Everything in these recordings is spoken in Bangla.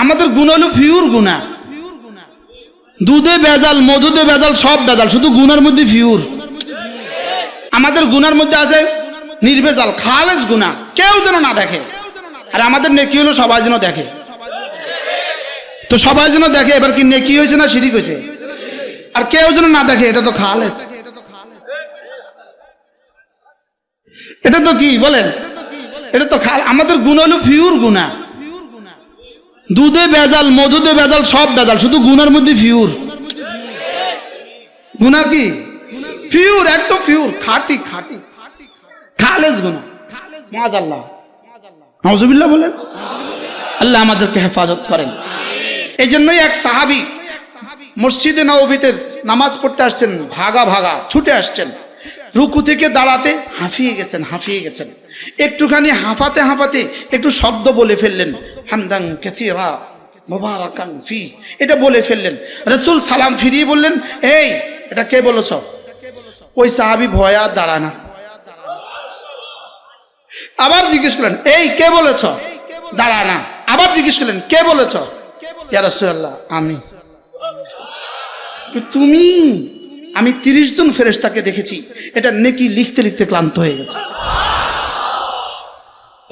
আমাদের গুনাহ হলো পিওর গুনাহ। দুধে ভেজাল, মধুতে ভেজাল, সব ভেজাল, শুধু গুনার মধ্যে পিওর। আমাদের গুনার মধ্যে আছে নির্ভেজাল খালেস গুনাহ, কেউ যেন না দেখে। আর আমাদের নেকি হলো সবাই যেন দেখে। তো সবাই যেন দেখে, এবার কি নেকি হয়েছে না শিরিক হয়েছে? আর কেউ যেন না দেখে, এটা তো খালেস। এটা তো কি বলেন? এটা তো আমাদের গুনাহ হলো পিওর গুনাহ। দুধে ভেজাল, মধুতে ভেজাল, সব ভেজাল, শুধু গুনার মধ্যে পিওর। গুনাহ কি পিওর, একদম পিওর, খাঁটি খাঁটি খালেস গুনাহ। মাশাআল্লাহ, নাউজুবিল্লাহ বলেন। আল্লাহ আমাদেরকে হেফাজত করেন। এই জন্যই এক সাহাবী মসজিদে নববীতে নামাজ পড়তে আসছেন, ভাগা ভাগা ছুটে আসছেন। রুকু থেকে দাঁড়াতে হাঁফিয়ে গেছেন। একটুখানি হাঁফাতে হাঁফাতে একটু শব্দ বলে ফেললেন, হামদান কাসীরা মুবারাকান ফি, এটা বলে ফেললেন। রাসূল সালাম ফিরিয়ে বললেন, এই এটা কে বলেছ? ওই সাহাবী ভয় আর দাঁড়ায় না। আবার জিজ্ঞেস করলেন, এই কে বলেছ? দাঁড়ায় না। আবার জিজ্ঞেস করলেন, কে বলেছ? ইয়া রাসূলুল্লাহ, আমি। তুমি? আমি 30 জন ফেরেশতাকে দেখেছি, এটা নেকি লিখতে লিখতে ক্লান্ত হয়ে গেছে।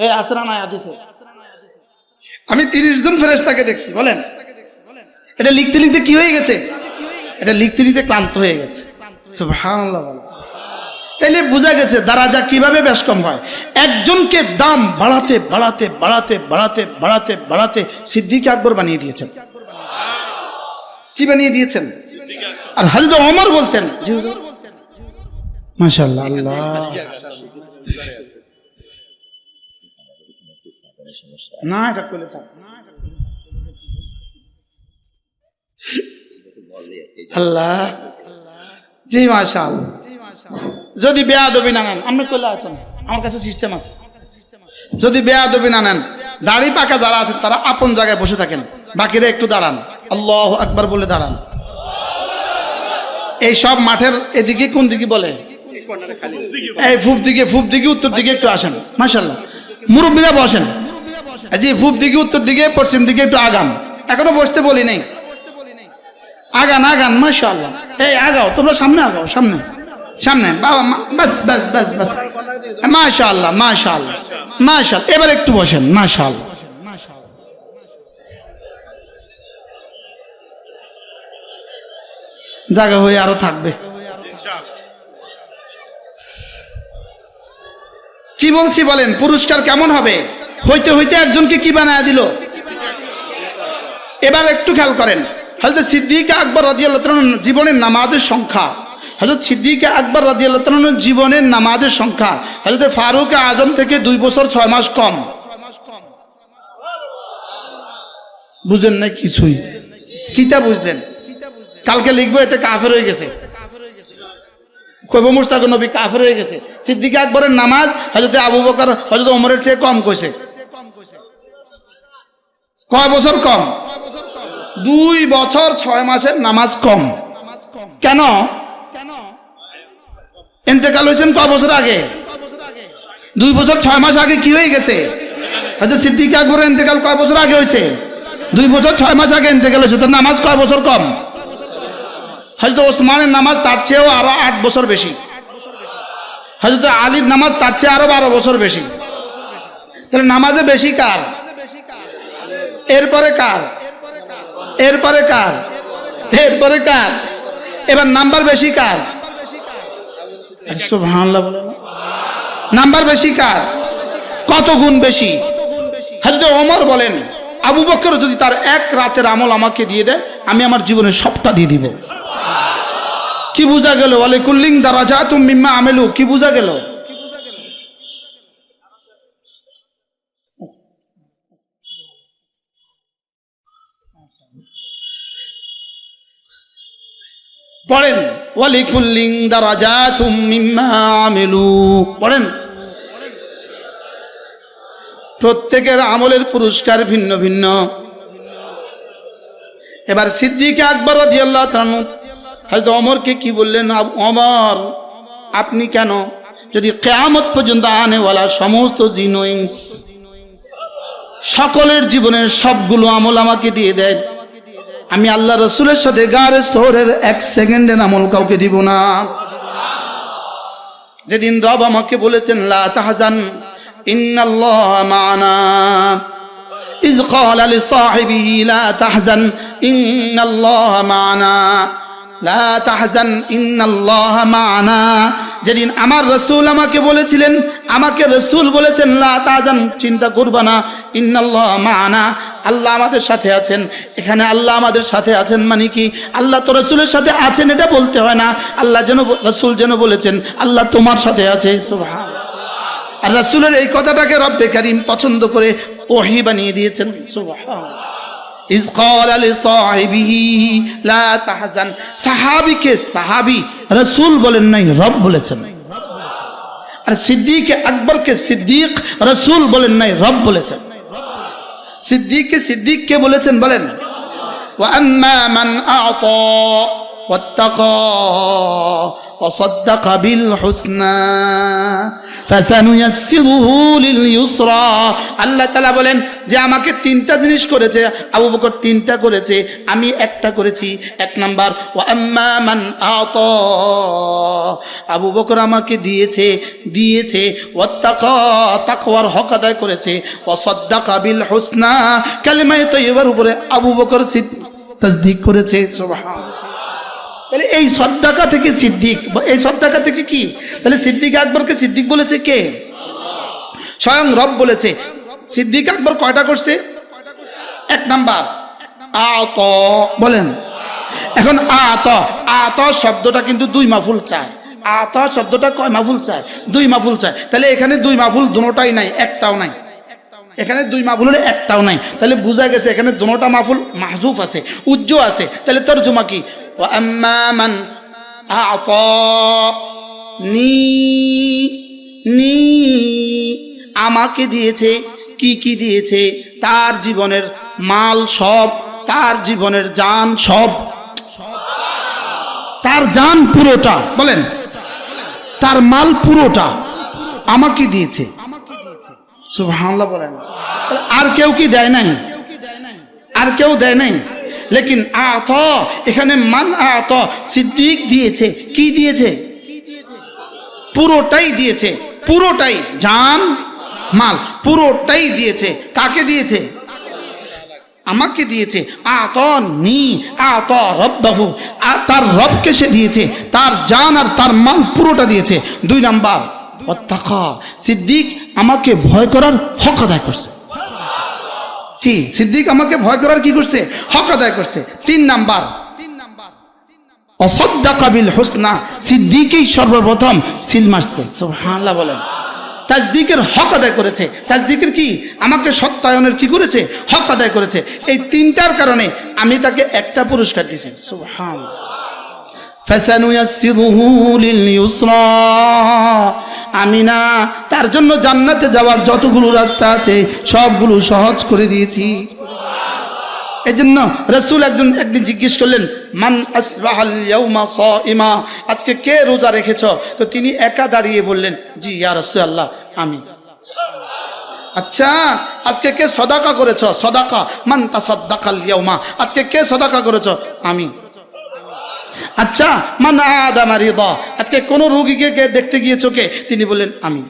এই আসরা না হাদিসে আমি 30 জন ফেরেশতাকে দেখছি, বলেন এটা লিখতে লিখতে কি হয়ে গেছে? এটা লিখতে লিখতে ক্লান্ত হয়ে গেছে। সুবহানাল্লাহ। তাইলে বোঝা গেছে দারাজা কিভাবে বেশ কম হয়। একজনকে দাম বাড়াতে বাড়াতে বাড়াতে বাড়াতে বাড়াতে বাড়াতে সিদ্দিক আকবর বানিয়ে দিয়েছেন। কি বানিয়ে দিয়েছেন? আর হযরত ওমর বলতেন, মাশাআল্লাহ, আল্লাহ না এটা করলে থাক আল্লাহ। জি মাশাআল্লাহ। যদি বেয়াদবি না নেন, আমরা করলে আছেন, আমার কাছে সিস্টেম আছে। যদি বেয়াদবি না নেন, দাড়ি পাকা যারা আছেন তারা আপন জায়গায় বসে থাকেন, বাকিরা একটু দাঁড়ান, আল্লাহু আকবার বলে দাঁড়ান। এই সব মাঠের এদিকে কোন দিকে বলে? এই পূব দিকে উত্তর দিকে একটু আসেন। মাশাআল্লাহ, মুরব্বীরা বসেন। জি, পূব দিকে উত্তর দিকে পশ্চিম দিকে একটু আগান। এখনো বসতে বলি নাই, আগান আগান। মাশাআল্লাহ, এই আগাও, তোমরা সামনে আগাও, সামনে সামনে বাবা, বাস বাস বাস বাস। মাশাআল্লাহ মাশাআল্লাহ মাশাআল্লাহ। এবার একটু বসেন। মাশাআল্লাহ, জায়গা হয়ে আরো থাকবে। কি বলছি বলেন? পুরস্কার কেমন হবে? হইতে হইতে একজনকে কি বানায় দিল। এবার একটু খেয়াল করেন, হযরত সিদ্দিক আকবর রাদিয়াল্লাহু তাআলা জীবনের নামাজের সংখ্যা, হযরত সিদ্দিক আকবর রাদিয়াল্লাহু তাআলা জীবনের নামাজের সংখ্যা হযরত ফারুক আজম থেকে 2 বছর 6 মাস কম। বুঝেন না কিছুই? কিতা বুঝলেন? কালকে লিখবো এতে কাফের হয়ে গেছে, কইব মুশতাক নবী কাফের হয়ে গেছে। সিদ্দিক আকবরের নামাজ হযরত আবু বকর হযরত ওমরের চেয়ে কম কইছে। কয় বছর কম? 2 বছর 6 মাসের নামাজ কম। কেন? ইন্তেকাল হয়েছেন কয় বছর আগে? 2 বছর 6 মাস আগে কি হয়ে গেছে? হযরত সিদ্দিক আকবরের ইন্তেকাল কয় বছর আগে হয়েছে? 2 বছর 6 মাস আগে ইন্তেকাল হয়েছে। তার নামাজ কয় বছর কম? হযরত ওসমানের নামাজ তার চেয়েও আরো 8 বছর বেশি। হযরত আলীর নামাজ তার চেয়ে আরো 12 বছর বেশি। তাহলে নামাজে বেশি কার? এরপরে কার? এরপরে কার? এরপরে কার? এবার নাম্বার বেশি কার? সুবহানাল্লাহ বলেন। নাম্বার বেশি কার? কত গুণ বেশি? হযরত ওমর বলেন, আবু বকর যদি তার 1 রাতের আমল আমাকে দিয়ে দেয়, আমি আমার জীবনের সবটা দিয়ে দিব। কি বুঝা গেল? ওয়ালিকুল্লিন দারাজাতুম মিম্মা আমিলু। কি বুঝা গেল? পড়েন, ওয়ালিকুল্লিন দারাজাতুম মিম্মা আমিলু পড়েন। প্রত্যেকের আমলের পুরস্কার ভিন্ন ভিন্ন। এবার সিদ্দিক আকবর রাদিয়াল্লাহু তাআলা হযরত ওমরকে কি বললেন? ওমর, আপনি কেন যদি কিয়ামত পর্যন্ত আনেওয়ালা সমস্ত জিন ও ইনস সকলের জীবনের সবগুলো আমল আমাকে দিয়ে দেন, আমি আল্লাহ রসুলের সাথে গারে সোহরের 1 সেকেন্ডের আমল কাউকে দিব না। যেদিন রব আমাকে বলেছেন লা তাহজান ইন্নাল্লাহা মা'ানা, ইয ক্বালা লিসাহিবিহি লা তাহজান ইন্নাল্লাহা মা'ানা, লা তাহজান ইন্নাল্লাহা মা'ানা। যেদিন আমার রাসূল আমাকে বলেছিলেন, আমাকে রাসূল বলেছেন লা তাহজান, চিন্তা করবা না, ইন্নাল্লাহা মা'ানা, আল্লাহ আমাদের সাথে আছেন। এখানে আল্লাহ আমাদের সাথে আছেন মানে কি, আল্লাহ তো রাসূলের সাথে আছেন এটা বলতে হয় না, আল্লাহ যেন রাসূল যেন বলেছেন আল্লাহ তোমার সাথে আছে। সুবহানাল্লাহ। আর রাসূলের এই কথাটাকে রব্বে কারীম পছন্দ করে ওহী বানিয়ে দিয়েছেন। সুবহানাল্লাহ। ইয ক্বালা লিসাহিবিহি লা তাহজান, সাহাবীকে সাহাবী রাসূল বলেন নাই, রব বলেছেন। আর সিদ্দিক আকবরকে সিদ্দিক রাসূল বলেন নাই, রব বলেছেন। সিদ্দিককে সিদ্দিক কে বলেছেন বলেন? ওয়া আম্মা মান আ'তা ওয়াত্তাকা ওয়া সাদ্দাকা বিল হুসনা ফাসানুয়াসসিরুহু লিল ইউসরা। আল্লাহ তাআলা বলেন যে আমাকে 3টা জিনিস করেছে, আবু বকর 3টা করেছে, আমি 1টা করেছি। 1 নাম্বার ওয়া আম্মা মান আ'তা, আবু বকর আমাকে দিয়েছে ওয়াত্তাকা, তাকওয়ার হক আদায় করেছে, ওয়া সাদ্দাকা বিল হুসনা, কালিমায়ে তাইয়্যিবার উপরে আবু বকর তাসদীক করেছে। সুবহানাল্লাহ। তাহলে এই সদ্দাকা থেকে সিদ্দিক, এই সদ্দাকা থেকে কি, তাহলে সিদ্দিক আকবরকে সিদ্দিক বলেছে কে? স্বয়ং রব বলেছে। সিদ্দিক আকবর কয়টা করছে? 1 নাম্বার আত, বলেন। এখন আত শব্দটা কিন্তু 2 মাফুল চায়। আত শব্দটা কয় মাফুল চায়? 2 মাফুল চায়। তাহলে এখানে 2 মাফুল দুটোটাই নাই, একটাও নাই। এখানে 2 মাফুলের একটাও নাই, তাহলে বোঝা গেছে এখানে দুটোটা মাফুল মাহজুফ আছে, উজ্জ আছে। তাহলে তরজমা কি? ওয়া আম্মা মান আ'তানি, আমাকে দিয়েছে, কি দিয়েছে? তার জীবনের মাল সব, তার জীবনের জান সব, তার জান পুরোটা, বলেন, তার মাল পুরোটা আমাকে দিয়েছে। সুবহানাল্লাহ বলেন। আর কেউ কি দেয় নাই? আর কেউ দেয় নাই। লেকিন আত, এখানে মান আত, সিদ্দিক দিয়েছে। কি দিয়েছে? পুরোটাই দিয়েছে, পুরোটাই, জান মাল পুরোটাই দিয়েছে। কাকে দিয়েছে? আমাকে দিয়েছে। আ'তানি আ'তা রাব্বাহু, তার রবকে সে দিয়েছে, তার জান আর তার মাল পুরোটা দিয়েছে। 2 নাম্বার ওয়াত্তাকা, সিদ্দিক আমাকে ভয় করার হক আদায় করছে। কি? সিদ্দিক আমাকে ভয় করার কি করছে? হক আদায় করছে। 3 নাম্বার ওয়াসাদ্দাকা বিল হুসনা, সিদ্দিকই সর্বপ্রথম সিল মারছে। সুবহানাল্লাহ বলেন। তাসদিকের হক আদায় করেছে। তাসদিকের কি? আমাকে সত্যায়নের কি করেছে? হক আদায় করেছে। এই 3টার কারণে আমি তাকে 1টা পুরস্কার দিয়েছি। সুবহানাল্লাহ। ফাসানুয়াসসিরুহু লিল ইউসরা, আমি না তার জন্য জান্নাতে যাওয়ার যতগুলো রাস্তা আছে সবগুলো সহজ করে দিয়েছি। এই জন্য রাসূল একদিন জিজ্ঞেস করলেন, মান আসবাহাল ইয়াউমা সাইমা, আজকে কে রোজা রেখেছ? তো তিনি একা দাঁড়িয়ে বললেন, জি ইয়া রাসূলুল্লাহ, আমি। আচ্ছা, আজকে কে সদাকা করেছ? সদাকা, মান তাসাদ্দাকাল ইয়াউমা, আজকে কে সদাকা করেছ? আমি। আচ্ছা, মান আদা মারিদা, আজকে কোন রোগীকে দেখতে গিয়েছো কে? তিনি বললেন আমি।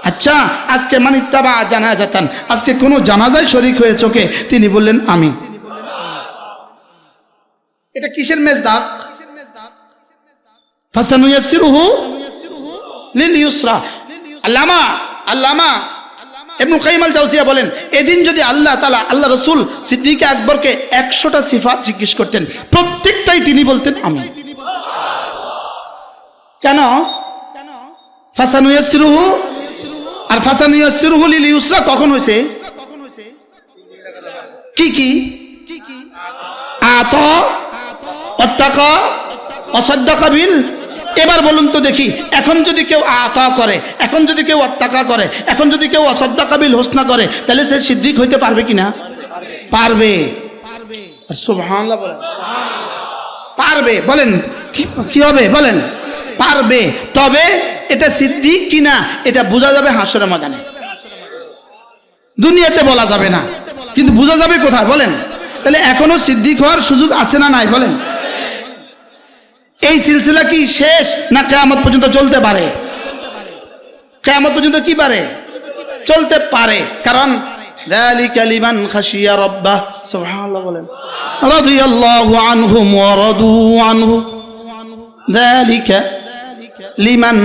আচ্ছা, আজকে মান ইত্তাবা জানাজাতান, আজকে কোন জানাজায় শরীক হয়েছো কে? তিনি বললেন আমি। এটা কিসের মেজদাক? ফাসানুয়াসসিরুহু লিল ইউসরা। আল্লামা ইবনে কাইয়িম আল জাওজিয়া বলেন, এদিন যদি আল্লাহ তাআলা আল্লাহ রাসূল সিদ্দিক আকবরকে 100টা সিফাত জিজ্ঞেস করতেন, প্রত্যেকটাই তিনি বলতেন আমি। কেন? ফাসানুয়াসসিরুহু আর ফাসানুয়াসসিরুহু লিল ইউসরা কখন হয়েছে? কি? আতা ওয়াত্তাকা ওয়াসাদ্দাকা বিল। এবার বলুন তো দেখি, এখন যদি কেউ আতা করে, এখন যদি কেউ ওয়াত্তাকা করে, এখন যদি কেউ ওয়াসাদ্দাকা বিল হুসনা করে, তাহলে সে সিদ্দিক হইতে পারবে কিনা? পারবে। সুবহানাল্লাহ বলেন। পারবে। বলেন কি হবে? বলেন পারবে। তবে এটা সিদ্দিক কিনা এটা বোঝা যাবে হাসরের ময়দানে। দুনিয়াতে বলা যাবে না, কিন্তু বোঝা যাবে কোথায় বলেন? তাহলে এখনো সিদ্দিক হওয়ার সুযোগ আছে না নাই বলেন? এই সিলসিলা কি শেষ না কিয়ামত পর্যন্ত চলতে পারে? কিয়ামত পর্যন্ত কি পারে? চলতে পারে। কারণ যালিকা লিমান খাশিয়া রাব্বাহ, সুবহানাল্লাহ বলেন, রাদিয়াল্লাহু আনহুম ওয়া রাদু আনহু, যালিকা লিমান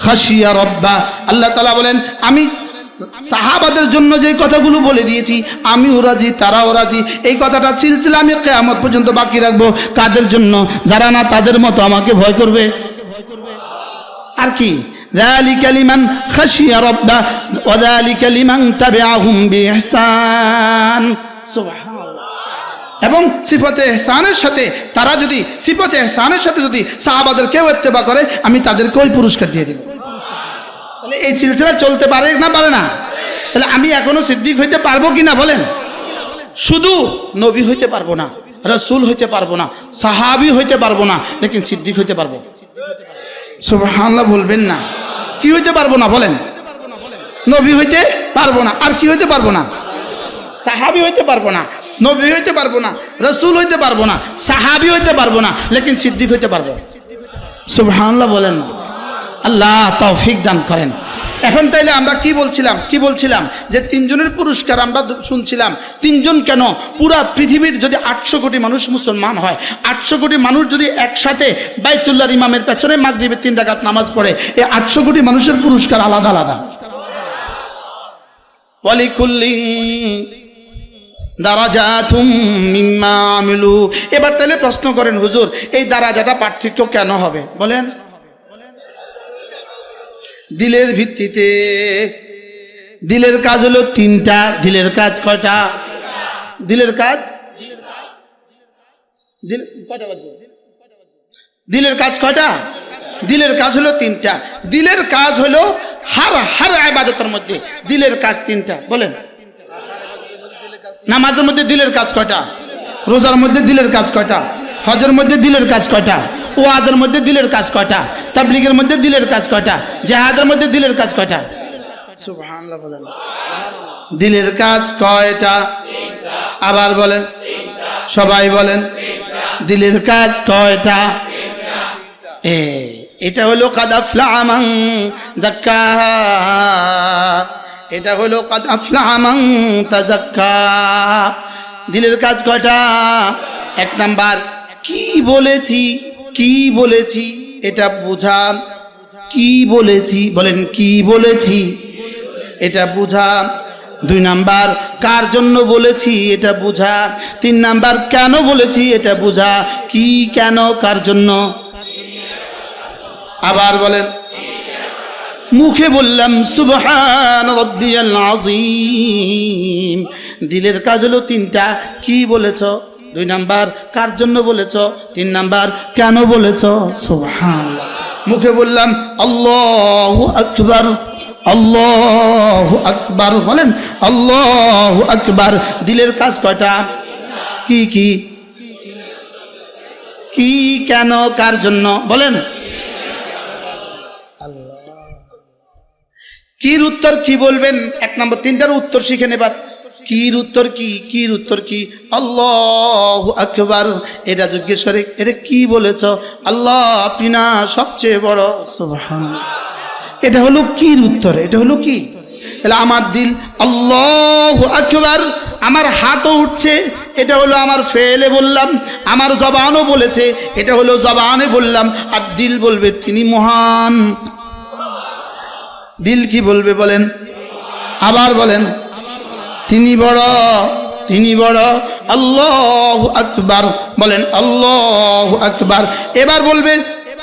খাশিয়া রাব্বাহ। আল্লাহ তাআলা বলেন, আমি সাহাবাদের জন্য যে কথাগুলো বলে দিয়েছি, আমিও রাজি, তারাও রাজি। এই কথাটা সিলসিলা আমি কিয়ামত পর্যন্ত বাকি রাখবো। কাদের জন্য? যারা না তাদের মতো আমাকে ভয় করবে। আর কি? যালিকা লিমান খাশিয়া রাব্বাহ ওয়া যালিকা লিমান তাবিআহুম বিইহসান, সুবহানাল্লাহ। এবং সিফাতে ইহসানের সাথে তারা যদি সিফাতে ইহসানের সাথে যদি সাহাবাদের কেউ ইত্তেবা করে, আমি তাদেরকে ওই পুরস্কার দিয়ে দেব। তাহলে এই সিলসিলা চলতে পারে না পারে না? তাহলে আমি এখনো সিদ্দিক হইতে পারবো কিনা বলেন? শুধু নবী হইতে পারবো না, রাসূল হইতে পারবো না, সাহাবী হইতে পারবো না, লেকিন সিদ্দিক হইতে পারবো। সুবহানাল্লাহ বলবেন না? কি হইতে পারবো না বলেন? নবী হইতে পারবো না। আর কি হইতে পারবো না? সাহাবী হইতে পারবো না, নবী হইতে পারবো না, রাসূল হইতে পারবো না, সাহাবী হইতে পারবো না, লেকিন সিদ্দিক হইতে পারবো। সুবহানাল্লাহ বলেন না? আল্লাহ তৌফিক দান করেন। এখন তাইলে আমরা কি বলছিলাম যে তিনজনের পুরস্কার আমরা শুনছিলাম। তিনজন কেন? পুরা পৃথিবীর যদি 800 কোটি মানুষ মুসলমান হয়, 800 কোটি মানুষ যদি একসাথে বাইতুল্লাহর ইমামের পেছনে মাগরিবের 3 রাকাত নামাজ পড়ে, এই 800 কোটি মানুষের পুরস্কার আলাদা আলাদা। ওয়ালিকুল্লিন দারাজাতুম মিম্মা আমিলু। এবার তাহলে প্রশ্ন করেন, হুজুর এই দারাজাটা পার্থক্য কেন হবে বলেন? দিলের ভিত্তিতে। দিলের কাজ হলো 3টা। দিলের কাজ কয়টা? দিলের কাজ দিলের কাজ কয়টা? দিলের কাজ হলো 3টা। দিলের কাজ হলো হার ইবাদতের মধ্যে দিলের কাজ 3টা। বলেন, নামাজের মধ্যে দিলের কাজ কয়টা? রোজার মধ্যে দিলের কাজ কয়টা? হজের মধ্যে দিলের কাজ কয়টা? ওয়াজের মধ্যে দিলের কাজ কয়টা? তাবলীগের মধ্যে দিলের কাজ কয়টা? জিহাদের মধ্যে দিলের কাজ কয়টা? সুবহানাল্লাহ বলেন। দিলের কাজ কয়টা? আবার বলেন, সবাই বলেন, দিলের কাজ কয়টা? এটা হলো কাদ আফলাহা মান যাক্কাহা, এটা হলো কাদ আফলাহা মান তাযাক্কা। দিলের কাজ কয়টা? 1 নাম্বার, কি বলেছি এটা বুঝা। কি বলেছি বলেন, কি বলেছি এটা বুঝা। 2 নাম্বার, কার জন্য বলেছি এটা বুঝা। 3 নাম্বার, কেন বলেছি এটা বুঝা। কি, কেন, কার জন্য। আবার বলেন, মুখে বললাম সুবহান রাব্বিয়াল আযীম। দিলের কাজ হলো 3টা। কি বলেছ? 2 নাম্বার, কার জন্য বলেছ। 3 নাম্বার, কেন বলেছ। সুবহানাল্লাহ। মুখে বললাম আল্লাহু আকবার, আল্লাহু আকবার, বলেন আল্লাহু আকবার। দিলের কাজ কয়টা? কি কি কি, কেন, কার জন্য, বলেন। কির উত্তর কি বলবেন? 1 নম্বর, 3টার উত্তর শিখেন এবার। কির উত্তর কি? কির উত্তর কি? আল্লাহু আকবার। এটা জিজ্ঞেস করে, এটা কি বলেছ? আল্লাহ আপনি না সবচেয়ে বড়। সুবহানাল্লাহ। এটা হলো কির উত্তর। এটা হলো কি? তাহলে আমার দিল আল্লাহু আকবার, আমার হাতও উঠছে, এটা হলো আমার ফেলে বললাম, আমার জবানও বলেছে, এটা হলো জবানে বললাম, আর দিল বলবে তিনি মহান। দিল কি বলবে বলেন? আবার বলেন, তিনি বড়, তিনি বড়। আল্লাহু আকবার, বলেন আল্লাহু আকবার। এবার বলবে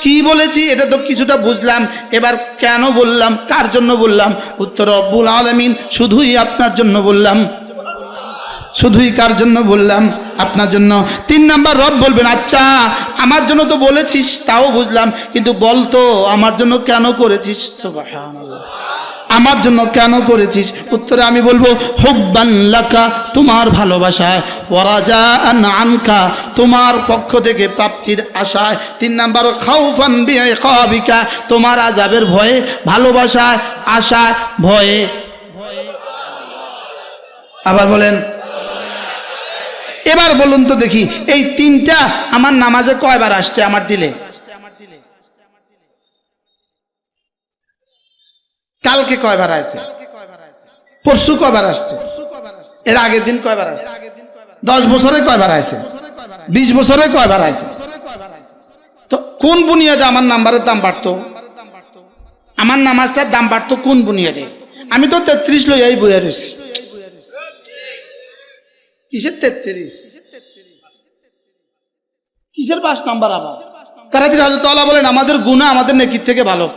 কি বলেছি, এটা তো কিছুটা বুঝলাম, এবার কেন বললাম, কার জন্য বললাম? উত্তর রব্বুল আলামিন, শুধুই আপনার জন্য বললাম। শুধুই কার জন্য বললাম? আপনার জন্য। 3 নাম্বার, রব বলবেন আচ্ছা আমার জন্য তো বলেছিস, তাও বুঝলাম, কিন্তু বলতো আমার জন্য কেন করেছিস। সুবহানাল্লাহ। আমার জন্য কেন করেছিস? উত্তরে আমি বলবো হুব্বান লাকা, তোমার ভালোবাসায়, ওয়ারাজাআন আনকা, তোমার পক্ষ থেকে প্রাপ্তির আশায়। 3 নাম্বার, খাউফান বিইকাবিকা, তোমার আযাবের ভয়ে, ভালোবাসায়, আশায়, ভয়ে। আবার বলেন। এবার বলুন তো দেখি, এই তিনটা আমার নামাজে কয়বার আসছে আমার দিলে? কালকে কয়বার আসছে? পরশু কয়বার আসছে? এর আগের দিন কয়বার আসছে? 10 বছরে কয়বার আসছে? 20 বছরে কয়বার আসছে? তো কোন বুনিয়াদে আমার নাম্বারের দাম বাড়তো? আমার নামাজটার দাম বাড়তো কোন বুনিয়াদে? আমি তো 33 লই এই বইয়া রয়েছি। কিসের 33? কিসের 5 নাম্বার? আবার কারাচির হযরত আল্লাহ বলেন আমাদের গুনাহ আমাদের নেকির থেকে ভালো।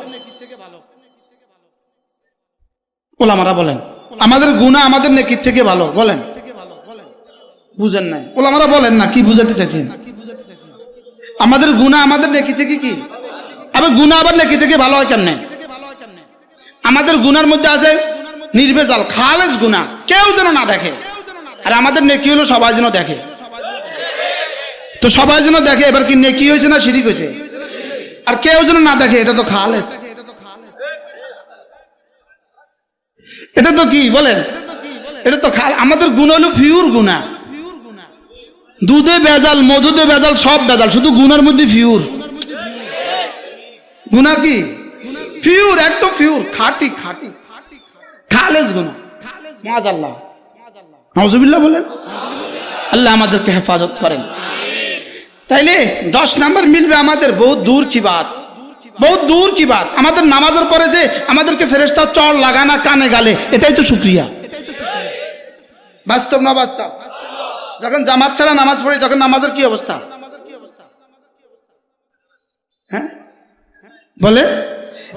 ওলামারা বলেন আমাদের গুনাহ আমাদের নেকির থেকে ভালো। বলেন, বুঝেন নাই? ওলামারা বলেন না, কি বুঝাতে চাইছেন? আমাদের গুনাহ আমাদের নেকি থেকে কি? আবার গুনাহ আবার নেকি থেকে ভালো হয় কেমনে? আমাদের গুনার মধ্যে আছে নির্ভেজাল খালেস গুনাহ, কেউ যেন না দেখে। আর আমাদের নেকি হলো সবাই যেন দেখে। তো সবাই যেন দেখে, এবার কি নেকি হয়েছে না শিরিক হয়েছে? আর কেউ যেন না দেখে, এটা তো খালেস। এটা তো কি বলেন? এটা তো আমাদের গুনাহ হলো পিওর গুনাহ। দুধে ভেজাল, মধুতে ভেজাল, সব ভেজাল, শুধু গুনার মধ্যে পিওর। গুনাহ কি? পিওর, একদম পিওর, খাঁটি খাঁটি খালেস গুনাহ। মাআযাল্লাহ, নাউযুবিল্লাহ বলেন। আল্লাহ আমাদেরকে হেফাজত করেন। তাইলে 10 নাম্বার মিলবে আমাদের, বহুত দূর কি বাত, বহুত দূর কি বাত। আমাদের নামাজের পরে যে আমাদেরকে ফেরেশতা চড় লাগানা কানে গালে, এটাই তো শুকরিয়া। বাস্তব না বাস্তব? যখন জামাত ছাড়া নামাজ পড়ি তখন নামাজের কি অবস্থা? হ্যাঁ বলে।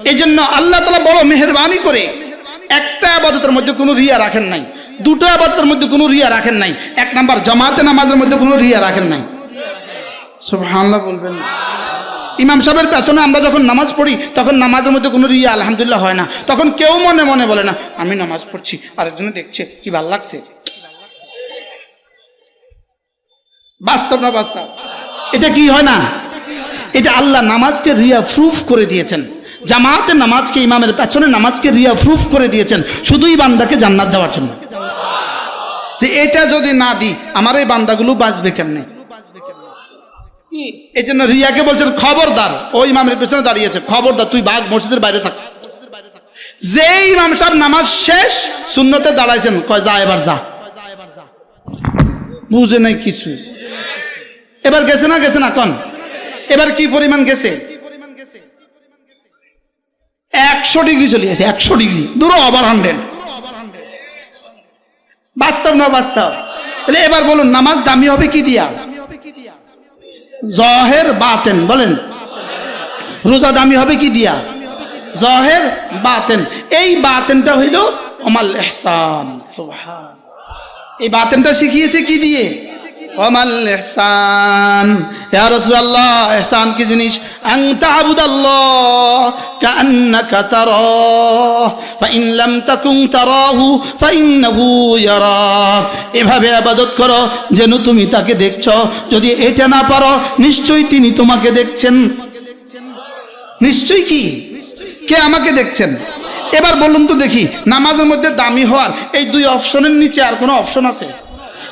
এই জন্য আল্লাহ তাআলা বড় মেহেরবানি করে একটা ইবাদতের মধ্যে কোনো রিয়া রাখেন নাই, দুটো ইবাদতের মধ্যে কোনো রিয়া রাখেন নাই। 1 নাম্বার জামাতে নামাজের মধ্যে কোনো রিয়া রাখেন নাই। সুবহানাল্লাহ বলবেন। ইমাম সাহেবের পেছনে আমরা যখন নামাজ পড়ি তখন নামাজের মধ্যে কোনো রিয়া আলহামদুলিল্লাহ হয় না। তখন কেউ মনে মনে বলে না আমি নামাজ পড়ছি, আরেকজনে দেখছে কি ভালো লাগছে। বাস্তব না বাস্তব? এটা কি হয় না? এটা আল্লাহ নামাজকে রিয়া প্রুফ করে দিয়েছেন। জামাতের নামাজকে, ইমামের পেছনে নামাজকে রিয়া প্রুফ করে দিয়েছেন শুধুই বান্দাকে জান্নাত দেওয়ার জন্য। যে এটা যদি না দিই আমার এই বান্দাগুলো বাঁচবে কেমনে? এই জন্য রিয়াকে বলছেন খবরদার। ওই ইমামের পেছনে দাঁড়িয়েছে, খবরদার তুই ভাগ, মসজিদের বাইরে থাক। যে ইমাম সাহেব নামাজ শেষ সুন্নতে দাঁড়াইছেন, কয় যা এবার যা। বুঝে নাই কিছু। এবার গেছে না গেছে না কোন? এবার কি পরিমাণ গেছে? 100 ডিগ্রি চলে গেছে, 100 ডিগ্রি দূর, ওভার 100। বাস্তব না বাস্তব? তাহলে এবার বলুন নামাজ দামি হবে কি দিয়া? জহের বাতেন। বলেন রোজা দামি হবে কি দিয়া? জহের বাতেন। এই বাতেনটা হইল আমাল ইহসান। সুবহান। এই বাতেনটা শিখিয়েছে কি দিয়ে? আমাল ইহসান। ইয়া রাসূলুল্লাহ, ইহসান কি জিনিস? আন তা'বুদাল্লাহ কাআন্নাকা তারাহ ফাইন লাম তাকুন তারাহু ফাইন্নাহু ইয়ারাক। এভাবে ইবাদত করো যেন তুমি তাকে দেখছো, যদি এটা না পারো নিশ্চয়ই তিনি তোমাকে দেখছেন। নিশ্চয়ই কি? কে আমাকে দেখছেন? এবার বলুন তো দেখি, নামাজের মধ্যে দামি হওয়ার এই 2 অপশনের নিচে আর কোনো অপশন আছে?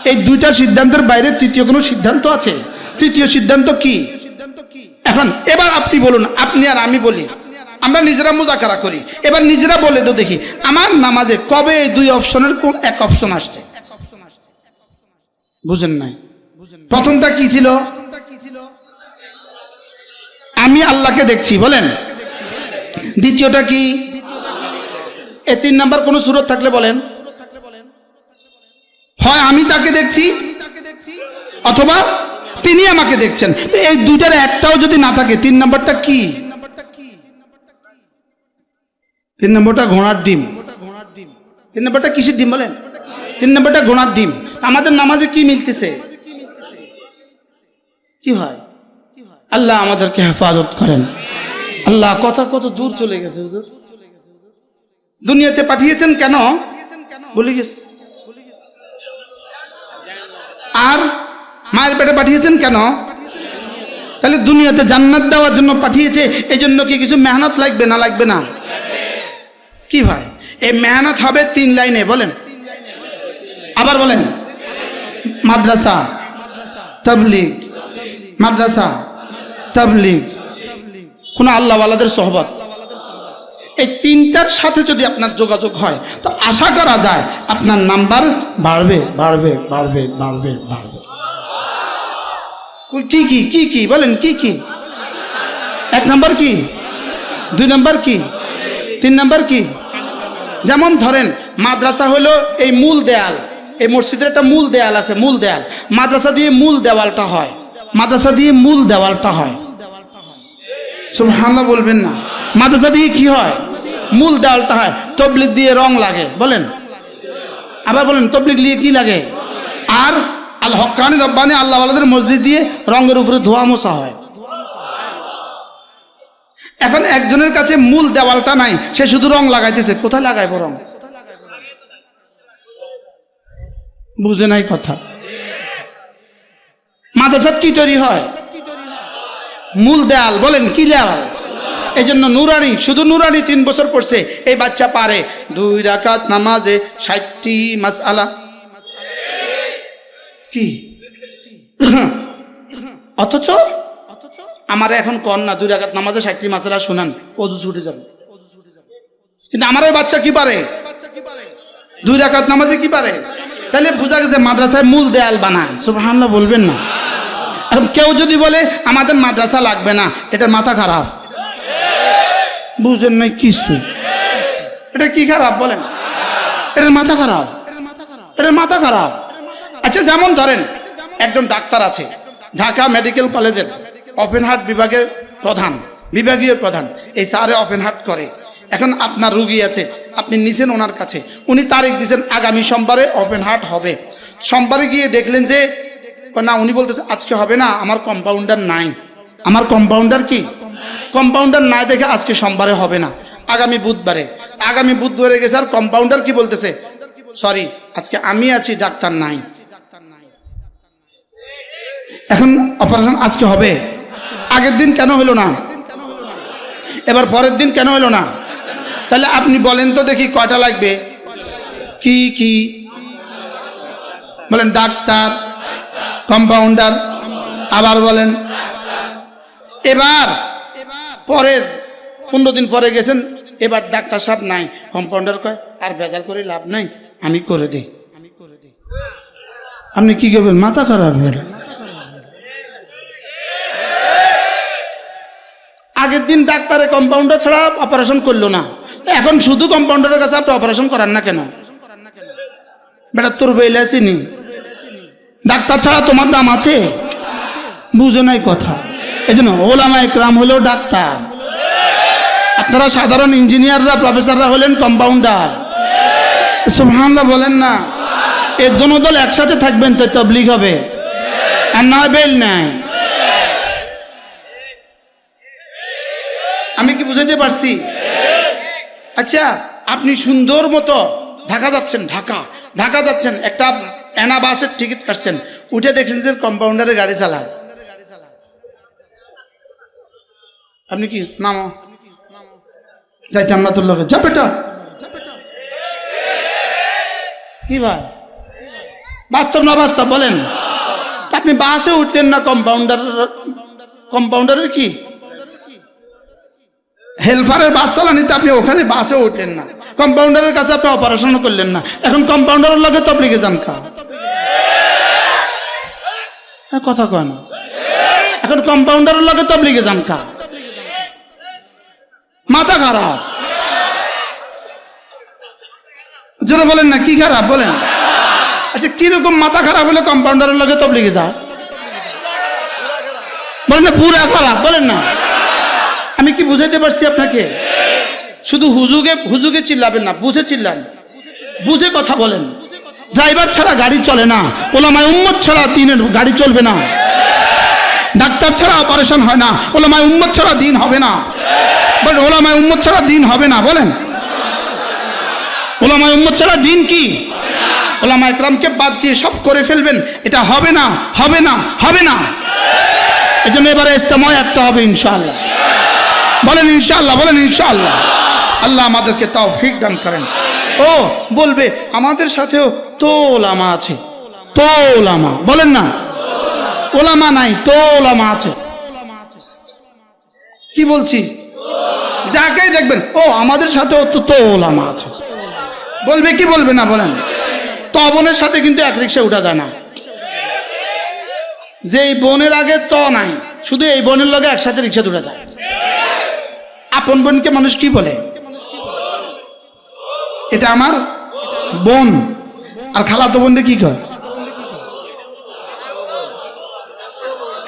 এই 2টা সিদ্ধান্তের বাইরে তৃতীয় কোনো সিদ্ধান্ত আছে? তৃতীয় সিদ্ধান্ত কি? এখন এবার আপনি বলুন, আপনি আর আমি বলি, আমরা নিজেরা মুজাকারা করি। এবার নিজেরা বলে তো দেখি আমার নামাজে কবে এই 2 অপশনের কোন এক অপশন আসছে? বুঝেন নাই? প্রথমটা কি ছিল? আমি আল্লাহকে দেখছি। বলেন। দ্বিতীয়টা কি? এই 3 নাম্বার কোন সূরত থাকলে বলেন। হয় আমি তাকে দেখছি অথবা তিনি আমাকে দেখছেন। এই 2টার একটাও যদি না থাকে 3 নাম্বারটা কি? 3 নাম্বারটা ঘোড়ার ডিম। 3 নাম্বারটা কিসের ডিম বলেন? 3 নাম্বারটা ঘোড়ার ডিম। আমাদের নামাজে কি মিলতেছে? কি হয়? আল্লাহ আমাদেরকে হেফাজত করেন। আল্লাহ কথা কত দূর চলে গেছে হুজুর। দুনিয়াতে পাঠিয়েছেন কেন বলে গেছে। আর মায়ের পেটে পাঠিয়েছেন কেন? তাহলে দুনিয়াতে জান্নাত দেওয়ার জন্য পাঠিয়েছে। এই জন্য কি কিছু মেহনত লাগবে না? লাগবে না? কি ভাই এই মেহনত হবে 3 লাইনে বলেন। আবার বলেন মাদ্রাসা, তাবলীগ, মাদ্রাসা, তাবলীগ, কোন আল্লাহওয়ালাদের সোহবত, এই তিনটার সাথে যদি আপনার যোগাযোগ হয় তো আশা করা যায় আপনার নাম্বার বাড়বে বাড়বে বাড়বে বাড়বে বাড়বে। কি কি কি কি বলেন, কি কি? এক নাম্বার কি, দুই নাম্বার কি, তিন নাম্বার কি? যেমন ধরেন মাদ্রাসা হলো এই মূল দেয়াল, এই মসজিদের একটা মূল দেয়াল আছে, মূল দেয়াল। মাদ্রাসা দিয়ে মূল দেওয়ালটা হয়, মাদ্রাসা দিয়ে মূল দেওয়ালটা হয়। সুবহানাল্লাহ বলবেন না? মাদ্রাসা দিয়ে কি হয়? মূল দেওয়ালটা হয়। তবলিগ দিয়ে রং লাগে, বলেন। আবার বলেন তবলিগ দিয়ে কি লাগে? আর আল হক্কানি রব্বানি আল্লাহওয়ালাদের মসজিদ দিয়ে রঙের উপরে ধোয়া মোছা হয়। এখন একজনের কাছে মূল দেওয়ালটা নাই, সে শুধু রং লাগাইতেছে। কোথায় লাগাইবো রং? বুঝে নাই কথা। মাদ্রাসা কি তৈরি হয়? মূল দেয়াল, বলেন কি দেয়াল? এই জন্য নুরানি, শুধু নুরানি 3 বছর পড়ছে এই বাচ্চা পারে 2 রাকাত নামাজে 60টি মাসআলা। কি অথচ আমার এখন কন না 2 রাকাত নামাজে 60টি মাসআলা শুনান, ওযু ছুটে যাবে। কিন্তু আমার এই বাচ্চা কি পারে? 2 রাকাত নামাজে কি পারে? তাহলে বোঝা গেছে মাদ্রাসায় মূল দেয়াল বানায়। সুবহানাল্লাহ বলবেন না? এখন কেউ যদি বলে আমাদের মাদ্রাসা লাগবে না, এটা মাথা খারাপ। বুঝেন নাই কিছু? এটা কি খারাপ বলেন? এটা মাথা খারাপ, এটা মাথা খারাপ। আচ্ছা যেমন ধরেন একজন ডাক্তার আছে, ঢাকা মেডিকেল কলেজের ওপেন হার্ট বিভাগের প্রধান, বিভাগীয় প্রধান। এই স্যারে ওপেন হার্ট করে। এখন আপনার রুগী আছে, আপনি নিছেন ওনার কাছে, উনি তারিখ দিয়েছেন আগামী সোমবারে ওপেন হার্ট হবে। সোমবারে গিয়ে দেখলেন যে না, উনি বলতেছে আজকে হবে না, আমার কম্পাউন্ডার নাই। আমার কম্পাউন্ডার কি? কম্পাউন্ডার নাই দেখে আজকে সোমবারে হবে না, আগামী বুধবারে। আগামী বুধবারে গেছে আর কম্পাউন্ডার কি বলতেছে? সরি, আজকে আমি আছি, ডাক্তার নাই। এখন অপারেশন আজকে হবে, আগের দিন কেন হলো না? এবার পরের দিন কেন হলো না? তাহলে আপনি বলেন তো দেখি কয়টা লাগবে? কি কি বলেন? ডাক্তার, কম্পাউন্ডার, আবার বলেন। এবার পরের 15 দিন পরে গেছেন, এবার ডাক্তার সাহেব নাই, কম্পাউন্ডার কয় আর ভেজাল করে লাভ নাই, আমি করে দিই। আপনি কি করবেন? মাথা খারাপ। আগের দিন ডাক্তারে কম্পাউন্ডার ছাড়া অপারেশন করলো না, এখন শুধু কম্পাউন্ডারের কাছে আপনি অপারেশন করান না কেন? বেটা তোর বেলা চিনি, ডাক্তার ছাড়া তোমার দাম আছে? বুঝো নাই কথা? এই জন্য ওলামা ইকরাম হলেও ডাক্তার, আপনারা সাধারণ ইঞ্জিনিয়াররা, প্রফেসররা হলেন কম্পাউন্ডার। সুবহানাল্লাহ বলেন না? এর জন্য দল একসাথে থাকবেন তো তাবলীগ হবে, আর না বেল নাই। আমি কি বুঝাইতে পারছি? আচ্ছা আপনি সুন্দর মতো ঢাকা যাচ্ছেন, ঢাকা যাচ্ছেন, একটা এনা বাসের টিকিট কাটছেন, উঠে দেখছেন যে কম্পাউন্ডারে গাড়ি চালায়। আপনি কি নামো, যাইতে আমরা তোর লগে, যা বেটা। কি ভাই, বাস্তব না বাস্তব বলেন? আপনি বাসে উঠলেন না, কম্পাউন্ডারের কি হেল্পারের বাস চালানিতে আপনি ওখানে বাসে উঠলেন না, কম্পাউন্ডারের কাছে আপনি অপারেশন করলেন না, এখন কম্পাউন্ডারের লগে তবলিগে যান কা? কথা কয় না? এখন কম্পাউন্ডারের লগে তবলিগে যান কা? মাথা খারাপ। জোরে বলেন না, কি খারাপ বলেন? আচ্ছা কিরকম মাথা খারাপ হলে কম্পাউন্ডারের লগে তবলিগে যায়? বলেন না পুরা খারাপ, বলেন না? আমি কি বুঝাইতে পারছি আপনাকে? শুধু হুজুগে চিল্লাবেন না, বুঝে চিল্লান, বুঝে কথা বলেন। ড্রাইভার ছাড়া গাড়ি চলে না, ওলামায়ে উম্মত ছাড়া দিনের গাড়ি চলবে না, ডাক্তার ছাড়া অপারেশন হয় না, ওলামায়ে উম্মত ছাড়া দিন হবে না। বলেন ওলামায়ে উম্মত ছাড়া দিন হবে না, বলেন ওলামায়ে উম্মত ছাড়া দিন কি? ওলামায়ে ইকরামকে বাদ দিয়ে সব করে ফেলবেন, এটা হবে না, হবে না, হবে না। এজন্য এবারে ইজতেমা একটা হবে ইনশাআল্লাহ। বলেন ইনশাআল্লাহ, বলেন ইনশাআল্লাহ। আল্লাহ আমাদেরকে তৌফিক দান করেন। ও বলবে আমাদের সাথেও তো ওলামা আছে, তো ওলামা বলেন না, ওলামা নাই তো ওলামা আছে। কি বলছি? যাকেই দেখবেন ও আমাদের সাথেও তো ওলামা আছে বলবে, কি বলবে না বলেন? তো বোনের সাথে কিন্তু এক রিক্সা উঠা যায় না। যে এই বোনের আগে তো নাই, শুধু এই বোনের লগে একসাথে রিক্সা উঠা যায়। আপন বোনকে মানুষ কি বলে? এটা আমার বোন। আর খালাতো বোনকে কি কয়?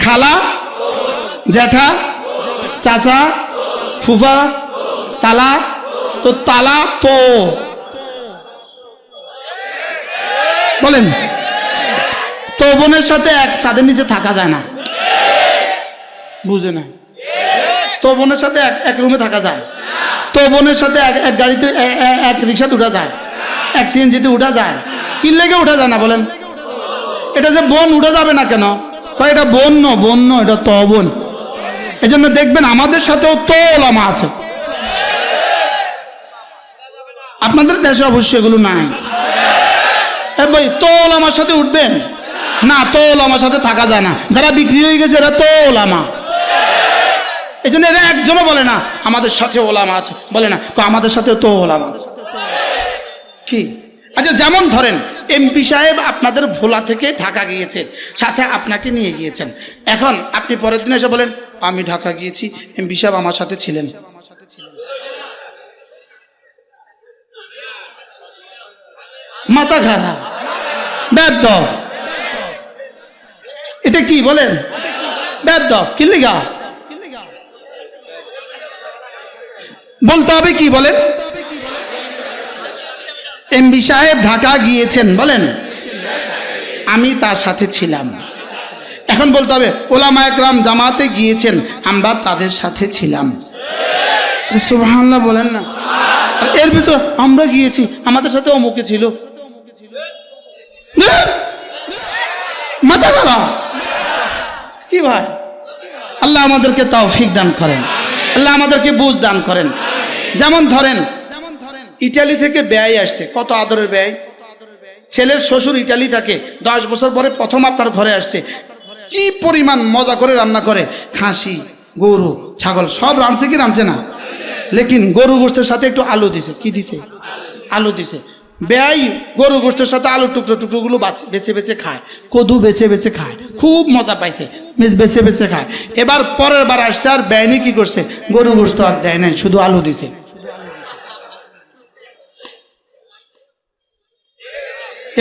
খালা, জ্যাঠা, চাচা, ফুফা, তালা। তো তালা তো বলেন, তো বোনের সাথে এক ছাদের নিচে থাকা যায় না, বুঝে না? তো বোনের সাথে এক রুমে থাকা যায়, তো বোনের সাথে এক গাড়িতে এক রিক্সাতে উঠা যায়, এক সিএনজিতে উঠা যায়। কি লেগে উঠা যায় না বলেন? এটা যে বোন উঠা যাবে না কেন? এটা বোন ন, এটা তো বোন। এই জন্য দেখবেন আমাদের সাথেও তো ওলামা আছে। আপনাদের দেশে অবশ্যই এগুলো নাই। ভাই তো ওলামার সাথে উঠবেন না, তো ওলামার সাথে থাকা যায় না। যারা বিক্রি হয়ে গেছে এরা তো ওলামা। এই জন্য এরা একজনও বলে না আমাদের সাথে ওলামা আছে, বলে না আমাদের সাথে তো ওলামা আছে। কি? আচ্ছা, যেমন ধরেন এমপি সাহেব আপনাদের ভোলা থেকে ঢাকা গিয়েছেন, সাথে আপনাকে নিয়ে গিয়েছেন। এখন আপনি পরের দিন এসে বলেন আমি ঢাকা গিয়েছি, এমপি সাহেব আমার সাথে ছিলেন। মাথা খারাপ, বেদব। এটা কি বলেন? বেদব। কি লিগা বলতে হবে? কি বলেন? এমপি সাহেব ঢাকা গিয়েছেন, বলেন আমি তার সাথে ছিলাম। এখন বলতে হবে ওলামা একরাম জামাতে গিয়েছেন, আমরা তাদের সাথে ছিলাম। সুবহানাল্লাহ বলেন না? এর ভিতর আমরা গিয়েছি, আমাদের সাথে অমুকে ছিল। মাথা খারাপ। কি ভাই? আল্লাহ আমাদেরকে তৌফিক দান করেন, আল্লাহ আমাদেরকে বুঝ দান করেন। যেমন ধরেন ইটালি থেকে ব্যয় আসছে, কত আদরের ব্যয়। ছেলের শ্বশুর ইটালি থাকে, 10 বছর পরে প্রথম আপনার ঘরে আসছে। কি পরিমাণ মজা করে রান্না করে, খাসি, গরু, ছাগল সব রাঁধছে কি রাঁধছে না? লেকিন গরু গোস্তের সাথে একটু আলু দিছে। কি দিছে? আলু দিছে। ব্যয় গরু গোস্তের সাথে আলু টুকরোগুলো বেছে বেছে খায়, কদু বেছে বেছে খায়, খুব মজা পাইছে, বেছে বেছে খায়। এবার পরের বার আসছে আর ব্যয়নি কি করছে, গরু গোস্ত আর দেয় নাই, শুধু আলু দিছে।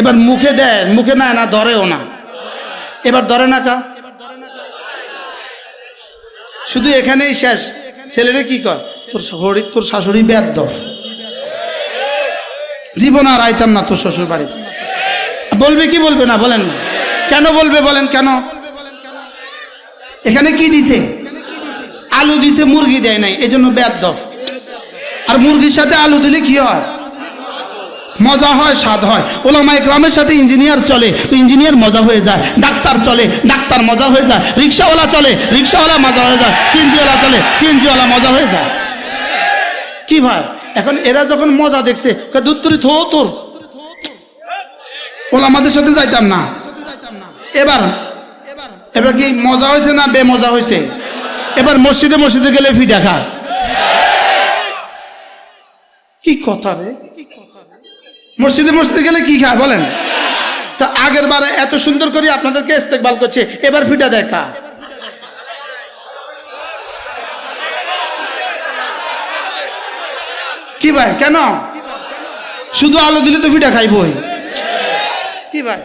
এবার মুখে দেয়, মুখে না না ধরেও না। এবার ধরে না কা, শুধু এখানেই শেষ। ছেলেরে কি কর, তোর শাশুড়ি বেয়াদব, জীবন আর আইতাম না তোর শ্বশুর বাড়ি। বলবে কি বলবে না বলেন? কেন বলবে বলেন? কেন? এখানে কি দিছে? আলু দিছে, মুরগি দেয় নাই, এই জন্য বেয়াদব। আর মুরগির সাথে আলু দিলে কি হয়? মজা হয়, স্বাদ হয়। ওলামা ইকরামের সাথে ইঞ্জিনিয়ার চলে তো ইঞ্জিনিয়ার মজা হয়ে যায়, ডাক্তার চলে ডাক্তার মজা হয়ে যায়, রিক্সাওয়ালা চলে রিক্সাওয়ালা মজা হয়ে যায়, সিএনজিওয়ালা চলে সিএনজিওয়ালা মজা হয়ে যায়। কি ভাই? এখন এরা যখন মজা দেখছে, দুত্তরি থো তোর ওলামাদের সাথে যাইতাম না। এবার এবার কি মজা হয়েছে না বেমজা হয়েছে? এবার মসজিদে মসজিদে গেলে ফি দেখা। কি কথা রে? মসজিদে মসজিদে গেলে কি খায় বলেন? তা আগের বারে এত সুন্দর করে আপনাদেরকে ইস্তেকবাল করছে, এবার ফিটা দেখা। কি ভাই? কেন? শুধু আলু দিলে তো ফিটা খাইবই। কি ভাই?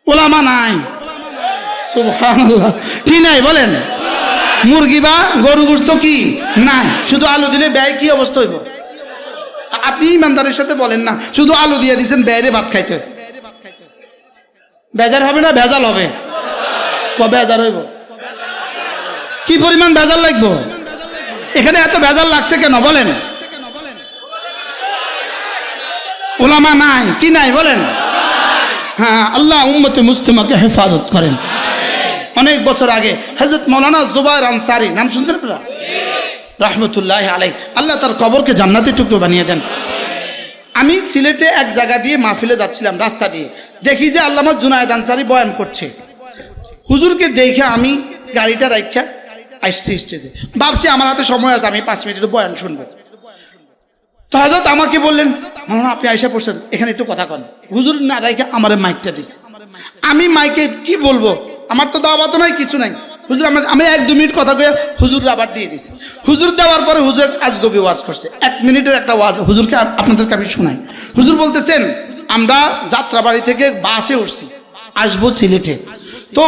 ওলামা নাই। সুবহানাল্লাহ। কি নাই বলেন? মুরগি বা গরু গোশত কি নাই, শুধু আলু দিলে ব্যয় কি অবস্থা হইব? আপনি ইমানদারের সাথে বলেন না, শুধু আলু দিয়ে দিয়েছেন ব্যয়ে ভাত খাইতে, বেজার হবে না? ভেজাল হবে। বেজার হইব। কি পরিমাণ ভেজাল লাগবো? এখানে এত ভেজাল লাগছে কেন বলেন? ওলামা নাই। কি নাই বলেন? হ্যাঁ, আল্লাহ উম্মতে মুসলিমাকে হেফাজত করেন। অনেক বছর আগে হযরত মাওলানা জুবায়ের আনসারী, নাম শুনছেন আপনারা? রাহমাতুল্লাহি আলাইহি, আল্লাহ তার কবরকে জান্নাতের টুকরো বানিয়ে দেন। আমি সিলেটে এক জায়গা দিয়ে মাহফিলে যাচ্ছিলাম, রাস্তা দিয়ে দেখি যে আল্লামা জুনায়েদ আনসারী বয়ান করছে। হুজুরকে দেখে আমি গাড়িটা রাখা আসছি স্টেজে, ভাবছি আমার হাতে সময় আছে, আমি 5 মিনিটের বয়ান শুনবো। তো হযরত আমাকে বললেন, মাওলানা আপনি আয়সা পড়ছেন, এখানে একটু কথা কন। হুজুর না রাখা আমার মাইকটা দিছে। আমি মাইকে কি বলবো, আমার তো দাওয়াত নাই, কিছু নাই। হুজুর আমি 1-2 মিনিট কথা কয়ে হুজুর আবার দিয়ে দিছি। হুজুর দেওয়ার পরে হুজুর আজগবি ওয়াজ করছে, 1 মিনিটের একটা ওয়াজ হুজুরকে আপনাদেরকে আমি শোনাই। হুজুর বলতেছেন, আমরা যাত্রাবাড়ি থেকে বাসে উঠছি, আসবো সিলেটে। তো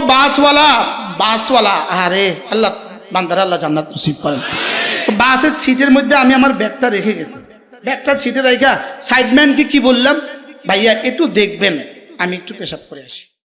বাসওয়ালা আরে আল্লাহ বান্দারা আল্লাহ জান্নাত নসিব করেন। বাসের সিটের মধ্যে আমি আমার ব্যাগটা রেখে গেছি। ব্যাগটা সিটে রাখা সাইডম্যানকে কি বললাম, ভাইয়া একটু দেখবেন, আমি একটু পেশাব করে আসি।